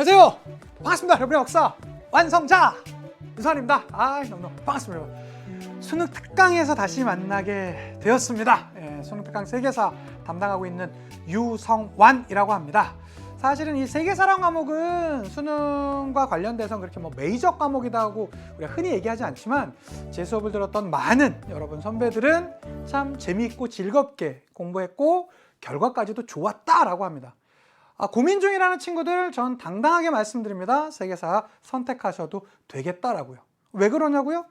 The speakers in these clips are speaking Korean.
안녕하세요. 반갑습니다. 여러분의 역사 완성자 유산입니다. 너무너무 반갑습니다. 수능 특강에서 다시 만나게 되었습니다. 수능 특강 세계사 담당하고 있는 유성완이라고 합니다. 사실은 이 세계사라는 과목은 수능과 관련돼서 그렇게 메이저 과목이다 하고 우리가 흔히 얘기하지 않지만 제 수업을 들었던 많은 여러분 선배들은 참 재미있고 즐겁게 공부했고 결과까지도 좋았다라고 합니다. 고민 중이라는 친구들 전 당당하게 말씀드립니다. 세계사 선택하셔도 되겠다라고요. 왜 그러냐고요?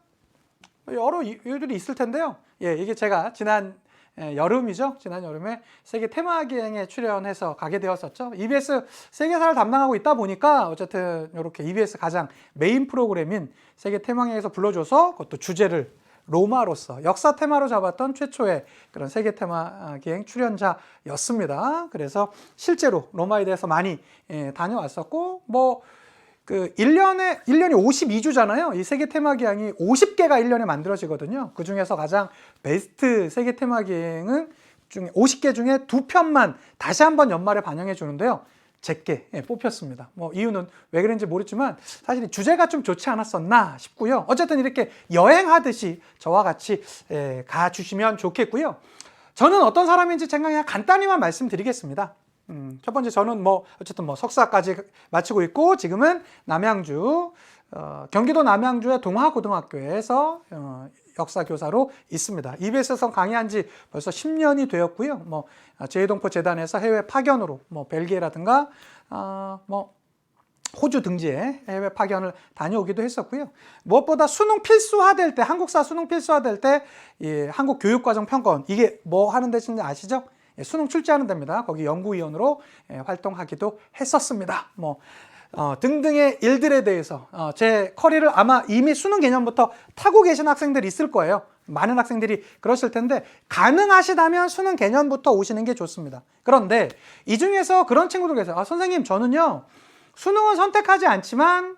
여러 이유들이 있을 텐데요. 이게 제가 지난 여름이죠. 지난 여름에 세계 테마기행에 출연해서 가게 되었었죠. EBS 세계사를 담당하고 있다 보니까 어쨌든 이렇게 EBS 가장 메인 프로그램인 세계 테마기행에서 불러줘서 그것도 주제를 로마로서 역사 테마로 잡았던 최초의 그런 세계 테마 기행 출연자였습니다. 그래서 실제로 로마에 대해서 많이 다녀왔었고 그 1년이 52주잖아요. 이 세계 테마 기행이 50개가 1년에 만들어지거든요. 그 중에서 가장 베스트 세계 테마 기행은 50개 중에 2편만 다시 한번 연말에 반영해 주는데요. 제게 뽑혔습니다. 이유는 왜 그런지 모르지만 사실 주제가 좀 좋지 않았었나 싶고요. 어쨌든 이렇게 여행하듯이 저와 같이 가주시면 좋겠고요. 저는 어떤 사람인지 제가 그냥 간단히만 말씀드리겠습니다. 첫 번째 저는 어쨌든 석사까지 마치고 있고 지금은 남양주 경기도 남양주의 동화고등학교에서 역사교사로 있습니다. EBS에서 강의한 지 벌써 10년이 되었고요. 제2동포 재단에서 해외 파견으로 벨기에라든가 호주 등지에 해외 파견을 다녀오기도 했었고요. 무엇보다 수능 필수화될 때, 한국사 수능 필수화될 때 한국교육과정평가원 이게 하는 데인지 아시죠? 수능 출제하는 데입니다. 거기 연구위원으로 활동하기도 했었습니다. 등등의 일들에 대해서 제 커리를 아마 이미 수능 개념부터 타고 계신 학생들이 있을 거예요. 많은 학생들이 그러실 텐데 가능하시다면 수능 개념부터 오시는 게 좋습니다. 그런데 이 중에서 그런 친구들 계세요. 선생님 저는요 수능은 선택하지 않지만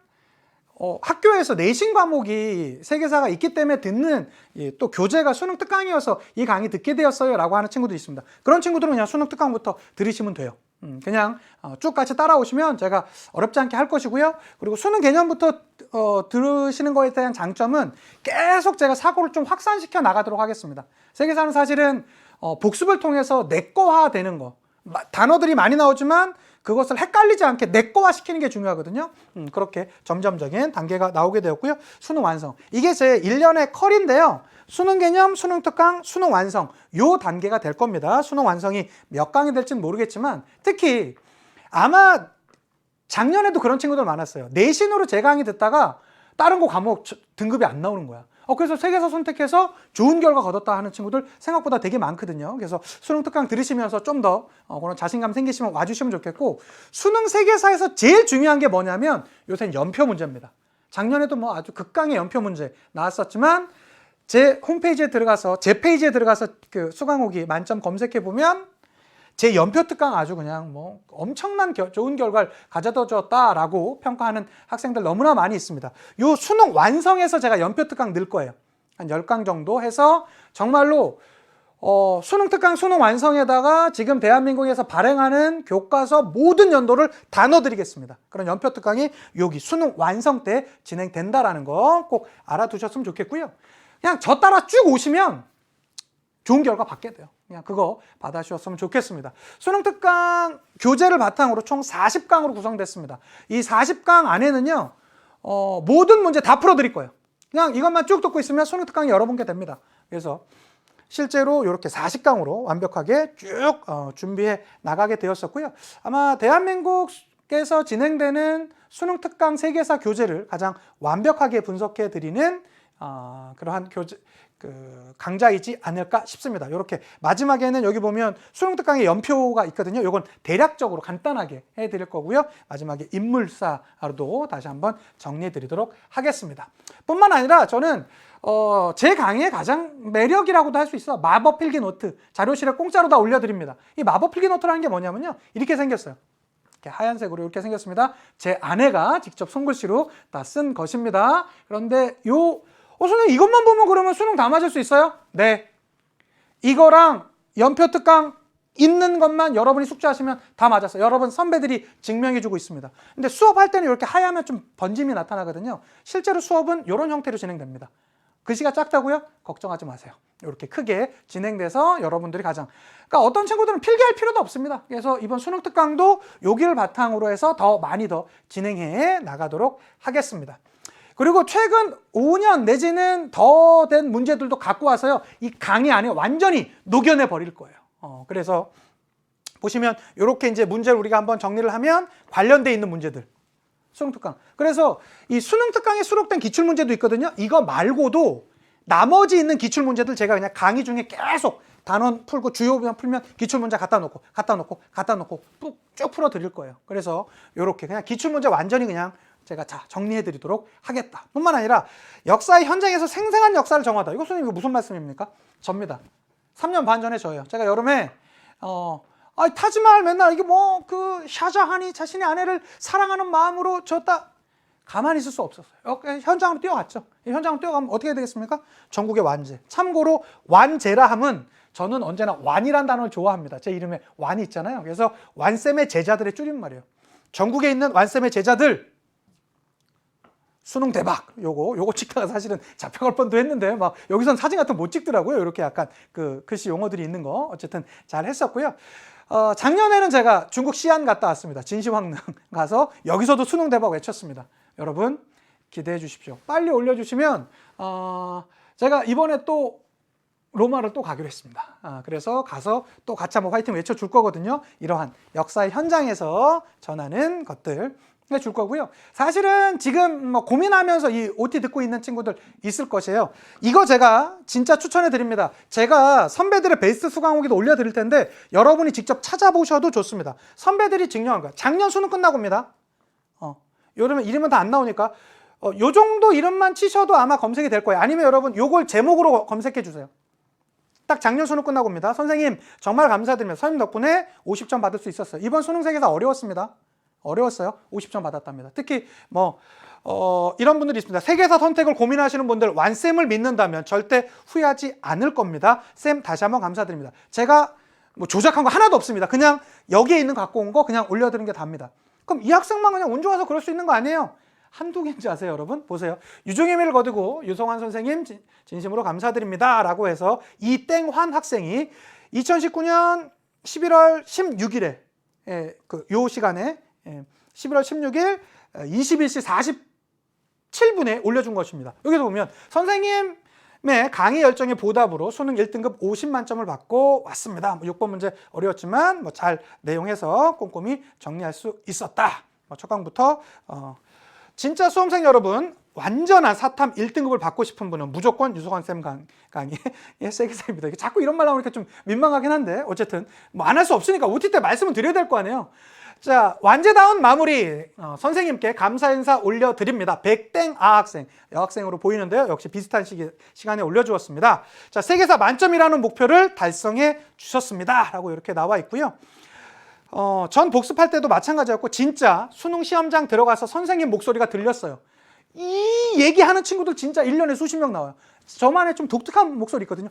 학교에서 내신 과목이 세계사가 있기 때문에 듣는 또 교재가 수능 특강이어서 이 강의 듣게 되었어요 라고 하는 친구도 있습니다. 그런 친구들은 그냥 수능 특강부터 들으시면 돼요. 그냥 쭉 같이 따라오시면 제가 어렵지 않게 할 것이고요. 그리고 수능 개념부터 들으시는 거에 대한 장점은 계속 제가 사고를 좀 확산시켜 나가도록 하겠습니다. 세계사는 사실은 복습을 통해서 내꺼화 되는 거, 단어들이 많이 나오지만 그것을 헷갈리지 않게 내꺼화 시키는 게 중요하거든요. 그렇게 점점적인 단계가 나오게 되었고요. 수능 완성. 이게 제 1년의 컬인데요. 수능 개념, 수능 특강, 수능 완성. 요 단계가 될 겁니다. 수능 완성이 몇 강이 될지는 모르겠지만 특히 아마 작년에도 그런 친구들 많았어요. 내신으로 제 강의 듣다가 다른 거 과목 등급이 안 나오는 거야. 그래서 세계사 선택해서 좋은 결과 거뒀다 하는 친구들 생각보다 되게 많거든요. 그래서 수능 특강 들으시면서 좀 더 그런 자신감 생기시면 와주시면 좋겠고 수능 세계사에서 제일 중요한 게 뭐냐면 요새는 연표 문제입니다. 작년에도 아주 극강의 연표 문제 나왔었지만 제 홈페이지에 들어가서 제 페이지에 들어가서 그 수강후기 만점 검색해 보면 제 연표 특강 아주 그냥 엄청난 좋은 결과를 가져다 줬다라고 평가하는 학생들 너무나 많이 있습니다. 요 수능 완성해서 제가 연표 특강 넣을 거예요. 한 10강 정도 해서 정말로 수능 특강 수능 완성에다가 지금 대한민국에서 발행하는 교과서 모든 연도를 다 넣어드리겠습니다. 그런 연표 특강이 여기 수능 완성 때 진행된다라는 거 꼭 알아두셨으면 좋겠고요. 그냥 저 따라 쭉 오시면 좋은 결과 받게 돼요. 그냥 그거 받아주셨으면 좋겠습니다. 수능 특강 교재를 바탕으로 총 40강으로 구성됐습니다. 이 40강 안에는요 모든 문제 다 풀어드릴 거예요. 그냥 이것만 쭉 듣고 있으면 수능 특강이 여러 번 게 됩니다. 그래서 실제로 이렇게 40강으로 완벽하게 쭉 준비해 나가게 되었었고요. 아마 대한민국에서 진행되는 수능 특강 세계사 교재를 가장 완벽하게 분석해 드리는 그러한 강좌이지 않을까 싶습니다. 이렇게 마지막에는 여기 보면 수능 특강의 연표가 있거든요. 이건 대략적으로 간단하게 해드릴 거고요. 마지막에 인물사로도 다시 한번 정리해 드리도록 하겠습니다. 뿐만 아니라 저는 제 강의의 가장 매력이라고도 할 수 있어. 마법 필기 노트 자료실에 공짜로 다 올려드립니다. 이 마법 필기 노트라는 게 뭐냐면요. 이렇게 생겼어요. 이렇게 하얀색으로 이렇게 생겼습니다. 제 아내가 직접 손글씨로 다 쓴 것입니다. 그런데 선생님 이것만 보면 그러면 수능 다 맞을 수 있어요? 네. 이거랑 연표 특강 있는 것만 여러분이 숙지하시면 다 맞았어요. 여러분 선배들이 증명해주고 있습니다. 근데 수업할 때는 이렇게 하얗면 좀 번짐이 나타나거든요. 실제로 수업은 이런 형태로 진행됩니다. 글씨가 작다고요? 걱정하지 마세요. 이렇게 크게 진행돼서 여러분들이 가장, 그러니까 어떤 친구들은 필기할 필요도 없습니다. 그래서 이번 수능 특강도 여기를 바탕으로 해서 더 많이 더 진행해 나가도록 하겠습니다. 그리고 최근 5년 내지는 더 된 문제들도 갖고 와서요, 이 강의 안에 완전히 녹여내 버릴 거예요. 그래서 보시면 이렇게 이제 문제를 우리가 한번 정리를 하면 관련돼 있는 문제들, 수능 특강. 그래서 이 수능 특강에 수록된 기출 문제도 있거든요. 이거 말고도 나머지 있는 기출 문제들 제가 그냥 강의 중에 계속 단원 풀고 주요부만 풀면 기출 문제 갖다 놓고 쭉 풀어 드릴 거예요. 그래서 이렇게 그냥 기출 문제 완전히 그냥 제가 정리해 드리도록 하겠다. 뿐만 아니라 역사의 현장에서 생생한 역사를 정하다. 이거 선생님 이거 무슨 말씀입니까? 접니다. 3년 반 전에 저예요. 제가 여름에 타지말 맨날 이게 뭐 그 샤자한이 자신의 아내를 사랑하는 마음으로 졌다. 가만히 있을 수 없었어요. 현장으로 뛰어갔죠. 현장으로 뛰어가면 어떻게 되겠습니까? 전국의 완제. 참고로 완제라 함은 저는 언제나 완이란 단어를 좋아합니다. 제 이름에 완이 있잖아요. 그래서 완쌤의 제자들의 줄임말이에요. 전국에 있는 완쌤의 제자들 수능 대박! 요거 찍다가 사실은 잡혀갈 뻔도 했는데 막 여기선 사진 같은 거 못 찍더라고요. 이렇게 약간 그 글씨 용어들이 있는 거 어쨌든 잘 했었고요. 작년에는 제가 중국 시안 갔다 왔습니다. 진시황릉 가서 여기서도 수능 대박 외쳤습니다. 여러분 기대해 주십시오. 빨리 올려주시면 제가 이번에 또 로마를 또 가기로 했습니다. 그래서 가서 또 같이 한번 화이팅 외쳐줄 거거든요. 이러한 역사의 현장에서 전하는 것들 줄 거고요. 사실은 지금 뭐 고민하면서 이 OT 듣고 있는 친구들 있을 것이에요. 이거 제가 진짜 추천해 드립니다. 제가 선배들의 베이스 수강 후기도 올려드릴 텐데 여러분이 직접 찾아보셔도 좋습니다. 선배들이 증명한 거야. 작년 수능 끝나고입니다. 여러분 이름은 다 안 나오니까 요 정도 이름만 치셔도 아마 검색이 될 거예요. 아니면 여러분 요걸 제목으로 검색해 주세요. 딱 작년 수능 끝나고입니다. 선생님 정말 감사드립니다. 선생님 덕분에 50점 받을 수 있었어요. 이번 수능 세계사 어려웠습니다. 어려웠어요. 50점 받았답니다. 특히 이런 분들이 있습니다. 세계사 선택을 고민하시는 분들 완쌤을 믿는다면 절대 후회하지 않을 겁니다. 쌤 다시 한번 감사드립니다. 제가 뭐 조작한 거 하나도 없습니다. 그냥 여기에 있는 갖고 온 거 그냥 올려드린 게 답니다. 그럼 이 학생만 그냥 운 좋아서 그럴 수 있는 거 아니에요? 한두 개인지 아세요, 여러분? 보세요. 유종의 미를 거두고 유성환 선생님 진심으로 감사드립니다 라고 해서 이땡환 학생이 2019년 11월 16일에 요 시간에 11월 16일 21시 47분에 올려준 것입니다. 여기서 보면 선생님의 강의 열정의 보답으로 수능 1등급 50만점을 받고 왔습니다. 6번 문제 어려웠지만 잘 내용해서 꼼꼼히 정리할 수 있었다. 첫 강부터 진짜 수험생 여러분 완전한 사탐 1등급을 받고 싶은 분은 무조건 유성환 쌤 강의의 세계사입니다. 자꾸 이런 말 나오니까 좀 민망하긴 한데 어쨌든 안 할 수 없으니까 OT 때 말씀은 드려야 될 거 아니에요. 자, 완제다운 마무리 선생님께 감사 인사 올려드립니다. 백땡 아학생, 여학생으로 보이는데요. 역시 비슷한 시간에 올려주었습니다. 자, 세계사 만점이라는 목표를 달성해 주셨습니다. 라고 이렇게 나와 있고요. 전 복습할 때도 마찬가지였고 진짜 수능 시험장 들어가서 선생님 목소리가 들렸어요. 이 얘기하는 친구들 진짜 1년에 수십 명 나와요. 저만의 좀 독특한 목소리 있거든요.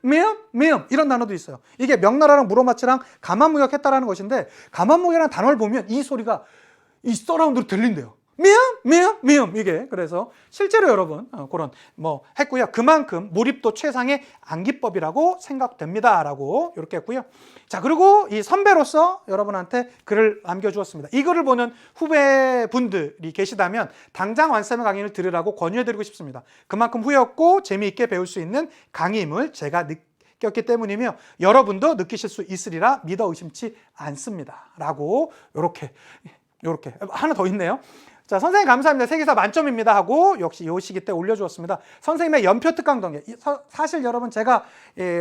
미음 이런 단어도 있어요. 이게 명나라랑 무로마치랑 가만무역했다라는 것인데 가만무역이라는 단어를 보면 이 소리가 이 서라운드로 들린대요. 미음 이게 그래서 실제로 여러분 그런 했고요. 그만큼 몰입도 최상의 암기법이라고 생각됩니다라고 이렇게 했고요. 자, 그리고 이 선배로서 여러분한테 글을 남겨주었습니다. 이 글을 보는 후배분들이 계시다면 당장 완쌤의 강의를 들으라고 권유해드리고 싶습니다. 그만큼 후회 없고 재미있게 배울 수 있는 강의임을 제가 느꼈기 때문이며 여러분도 느끼실 수 있으리라 믿어 의심치 않습니다. 라고 요렇게 하나 더 있네요. 자, 선생님 감사합니다. 세계사 만점입니다 하고 역시 요 시기 때 올려주었습니다. 선생님의 연표 특강 동계. 사실 여러분 제가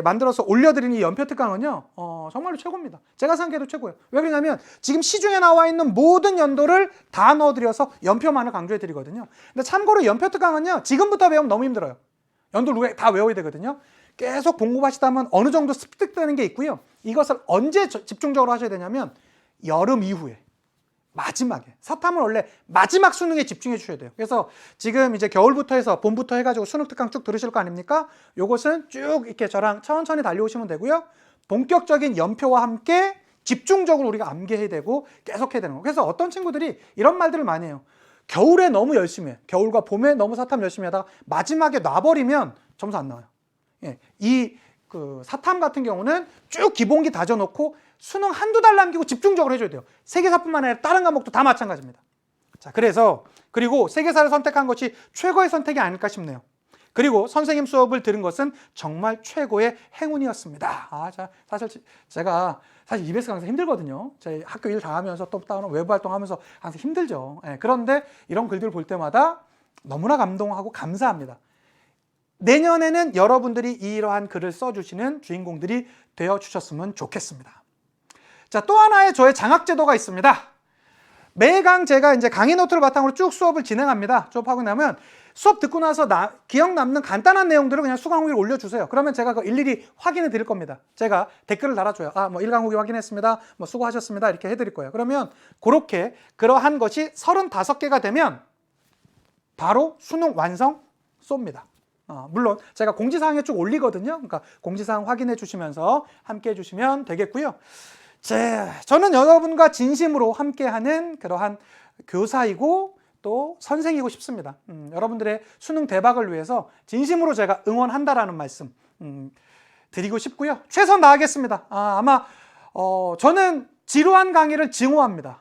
만들어서 올려드린 이 연표 특강은요 정말로 최고입니다. 제가 생각해도 최고예요. 왜 그러냐면 지금 시중에 나와 있는 모든 연도를 다 넣어드려서 연표만을 강조해드리거든요. 근데 참고로 연표 특강은요 지금부터 배우면 너무 힘들어요. 연도를 다 외워야 되거든요. 계속 공부하시다면 어느 정도 습득되는 게 있고요. 이것을 언제 집중적으로 하셔야 되냐면 여름 이후에 마지막에 사탐은 원래 마지막 수능에 집중해 주셔야 돼요. 그래서 지금 이제 겨울부터 해서 봄부터 해가지고 수능 특강 쭉 들으실 거 아닙니까? 요것은 쭉 이렇게 저랑 천천히 달려오시면 되고요. 본격적인 연표와 함께 집중적으로 우리가 암기해야 되고 계속 해야 되는 거예요. 그래서 어떤 친구들이 이런 말들을 많이 해요. 겨울에 너무 열심히 해. 겨울과 봄에 너무 사탐 열심히 하다가 마지막에 놔버리면 점수 안 나와요. 예, 이 사탐 같은 경우는 쭉 기본기 다져놓고 수능 한두 달 남기고 집중적으로 해줘야 돼요. 세계사뿐만 아니라 다른 과목도 다 마찬가지입니다. 자, 그리고 세계사를 선택한 것이 최고의 선택이 아닐까 싶네요. 그리고 선생님 수업을 들은 것은 정말 최고의 행운이었습니다. 제가 사실 EBS 강사 힘들거든요. 제 학교 일 다 하면서 또 다른 외부 활동하면서 항상 힘들죠. 그런데 이런 글들 볼 때마다 너무나 감동하고 감사합니다. 내년에는 여러분들이 이러한 글을 써주시는 주인공들이 되어주셨으면 좋겠습니다. 자, 또 하나의 저의 장학제도가 있습니다. 매강 제가 이제 강의 노트를 바탕으로 쭉 수업을 진행합니다. 수업하고 나면 수업 듣고 나서 기억 남는 간단한 내용들을 그냥 수강후기를 올려주세요. 그러면 제가 그 일일이 확인해 드릴 겁니다. 제가 댓글을 달아줘요. 뭐 1강후기 확인했습니다. 뭐 수고하셨습니다. 이렇게 해드릴 거예요. 그러면 그러한 것이 35개가 되면 바로 수능 완성 쏩니다. 물론 제가 공지사항에 쭉 올리거든요. 그러니까 공지사항 확인해 주시면서 함께 해주시면 되겠고요. 저는 여러분과 진심으로 함께하는 그러한 교사이고 또 선생이고 싶습니다. 여러분들의 수능 대박을 위해서 진심으로 제가 응원한다라는 말씀 드리고 싶고요. 최선 다하겠습니다. 저는 지루한 강의를 증오합니다.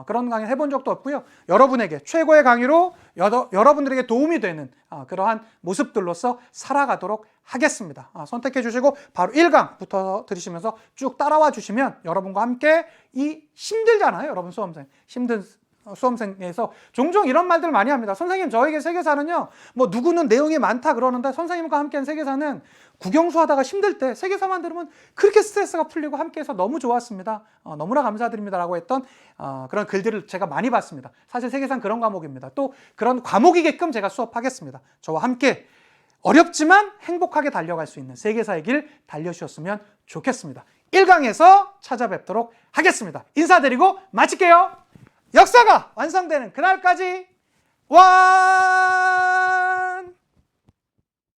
그런 강의 해본 적도 없고요. 여러분에게 최고의 강의로 여러분들에게 도움이 되는 그러한 모습들로서 살아가도록 하겠습니다. 선택해 주시고 바로 1강부터 들으시면서 쭉 따라와 주시면 여러분과 함께 힘들잖아요. 여러분 수험생. 힘든 수험생에서 종종 이런 말들 많이 합니다. 선생님, 저에게 세계사는요, 뭐 누구는 내용이 많다 그러는데 선생님과 함께한 세계사는 국영수 하다가 힘들 때 세계사만 들으면 그렇게 스트레스가 풀리고 함께해서 너무 좋았습니다. 너무나 감사드립니다 라고 했던 그런 글들을 제가 많이 봤습니다. 사실 세계사는 그런 과목입니다. 또 그런 과목이게끔 제가 수업하겠습니다. 저와 함께 어렵지만 행복하게 달려갈 수 있는 세계사의 길 달려주셨으면 좋겠습니다. 1강에서 찾아뵙도록 하겠습니다. 인사드리고 마칠게요. 역사가 완성되는 그날까지